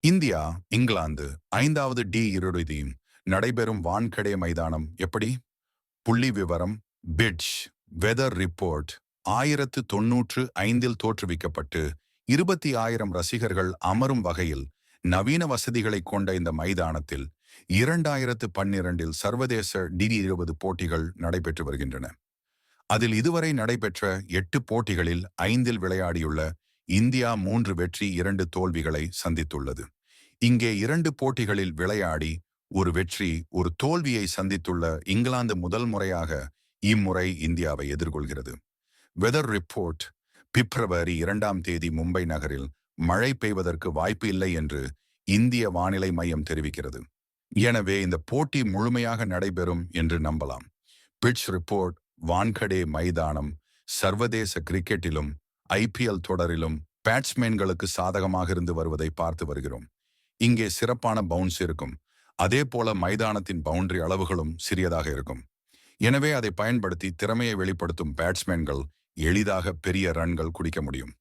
India, England 5வது இறுதி நடைபெறும் வான்கடே மைதானம் எப்படி? புள்ளி விவரம் பிட்ச் வெதர் ரிப்போர்ட் 1095 தோற்றுவிக்கப்பட்டு 20,000 ரசிகர்கள் அமரும் வகையில் நவீன வசதிகளை கொண்ட இந்த மைதானத்தில் 2012 சர்வதேச டி20 போட்டிகள் நடைபெற்று வருகின்றன. அதில் இதுவரை நடைபெற்ற 8 போட்டிகளில் 5 விளையாடியுள்ள இந்தியா 3 வெற்றி 2 தோல்விகளை சந்தித்துள்ளது. இங்கே 2 போட்டிகளில் விளையாடி ஒரு வெற்றி ஒரு தோல்வியை சந்தித்துள்ள இங்கிலாந்து முதல் முறையாக இம்முறை இந்தியாவை எதிர்கொள்கிறது. வெதர் ரிப்போர்ட் பிப்ரவரி 2 மும்பை நகரில் மழை பெய்வதற்கு வாய்ப்பு இல்லை என்று இந்திய வானிலை மையம் தெரிவிக்கிறது. எனவே இந்த போட்டி முழுமையாக நடைபெறும் என்று நம்பலாம். பிட்ச் ரிப்போர்ட் வான்கடே மைதானம் சர்வதேச கிரிக்கெட்டிலும் ஐபிஎல் தொடரிலும் பேட்ஸ்மேன்களுக்கு சாதகமாக இருந்து வருவதை பார்த்து வருகிறோம். இங்கே சிறப்பான பவுன்ஸ் இருக்கும். அதே போல மைதானத்தின் பவுண்டரி அளவுகளும் சிறியதாக இருக்கும். எனவே அதை பயன்படுத்தி திறமையை வெளிப்படுத்தும் பேட்ஸ்மேன்கள் எளிதாக பெரிய ரன்கள் குடிக்க முடியும்.